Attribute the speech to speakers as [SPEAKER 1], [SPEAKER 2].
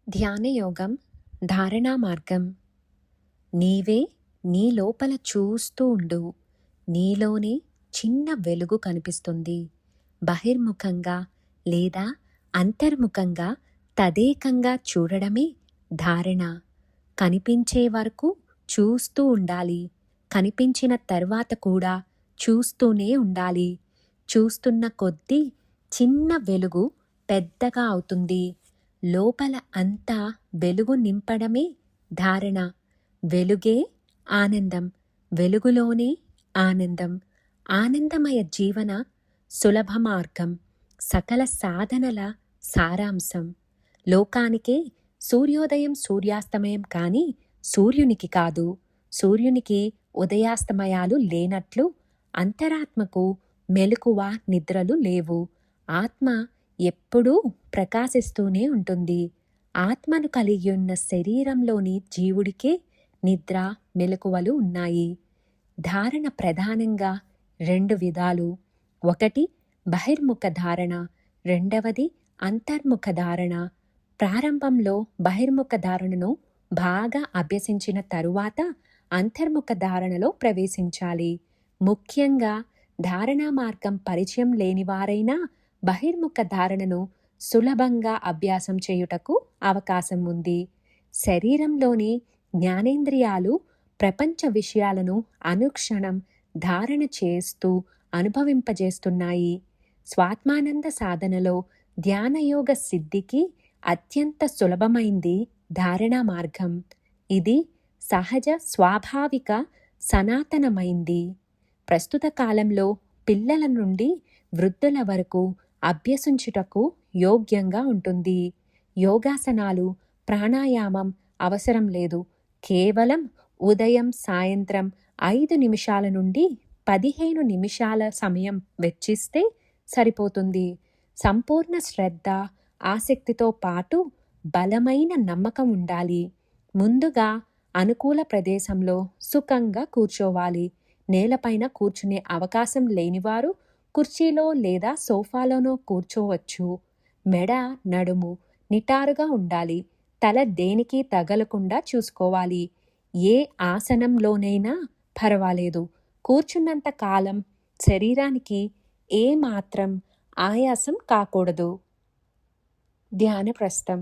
[SPEAKER 1] ధ్యానయోగం ధారణా మార్గం. నీవే నీ లోపల చూస్తూ ఉండు. నీలోనే చిన్న వెలుగు కనిపిస్తుంది. బహిర్ముఖంగా లేదా అంతర్ముఖంగా తదేకంగా చూడడమే ధారణ. కనిపించే వరకు చూస్తూ ఉండాలి. కనిపించిన తర్వాత కూడా చూస్తూనే ఉండాలి. చూస్తున్న కొద్దీ చిన్న వెలుగు పెద్దగా అవుతుంది. లోపల అంతా వెలుగు నింపడమే ధారణ. వెలుగే ఆనందం. వెలుగులోనే ఆనందం. ఆనందమయ జీవన సులభ మార్గం. సకల సాధనల సారాంశం. లోకానికే సూర్యోదయం సూర్యాస్తమయం కానీ సూర్యునికి కాదు. సూర్యునికి ఉదయాస్తమయాలు లేనట్లు అంతరాత్మకు మెలకువ నిద్రలు లేవు. ఆత్మ ఎప్పుడూ ప్రకాశిస్తూనే ఉంటుంది. ఆత్మను కలిగి ఉన్న శరీరంలోని జీవుడికే నిద్ర మెలకువలు ఉన్నాయి. ధారణ ప్రధానంగా 2 విధాలు. ఒకటి బహిర్ముఖ ధారణ, రెండవది అంతర్ముఖ ధారణ. ప్రారంభంలో బహిర్ముఖ ధారణను బాగా అభ్యసించిన తరువాత అంతర్ముఖ ధారణలో ప్రవేశించాలి. ముఖ్యంగా ధారణా మార్గం పరిచయం లేనివారైనా బహిర్ముఖ ధారణను సులభంగా అభ్యాసం చేయుటకు అవకాశం ఉంది. శరీరంలోని జ్ఞానేంద్రియాలు ప్రపంచ విషయాలను అనుక్షణం ధారణ చేస్తూ అనుభవింపజేస్తున్నాయి. స్వాత్మానంద సాధనలో ధ్యానయోగ సిద్ధికి అత్యంత సులభమైంది ధారణా మార్గం. ఇది సహజ స్వాభావిక సనాతనమైంది. ప్రస్తుత కాలంలో పిల్లల నుండి వృద్ధుల వరకు అభ్యసించుటకు యోగ్యంగా ఉంటుంది. యోగాసనాలు, ప్రాణాయామం అవసరం లేదు. కేవలం ఉదయం సాయంత్రం 5 నిమిషాల నుండి 15 నిమిషాల సమయం వెచ్చిస్తే సరిపోతుంది. సంపూర్ణ శ్రద్ధ, ఆసక్తితో పాటు బలమైన నమ్మకం ఉండాలి. ముందుగా అనుకూల ప్రదేశంలో సుఖంగా కూర్చోవాలి. నేలపైన కూర్చునే అవకాశం లేనివారు కుర్చీలో లేదా సోఫాలోనో కూర్చోవచ్చు. మెడ, నడుము నిటారుగా ఉండాలి. తల దేనికి తగలకుండా చూసుకోవాలి. ఏ ఆసనంలోనైనా పర్వాలేదు. కూర్చున్నంత కాలం శరీరానికి ఏమాత్రం ఆయాసం కాకూడదు. ధ్యానప్రస్థం.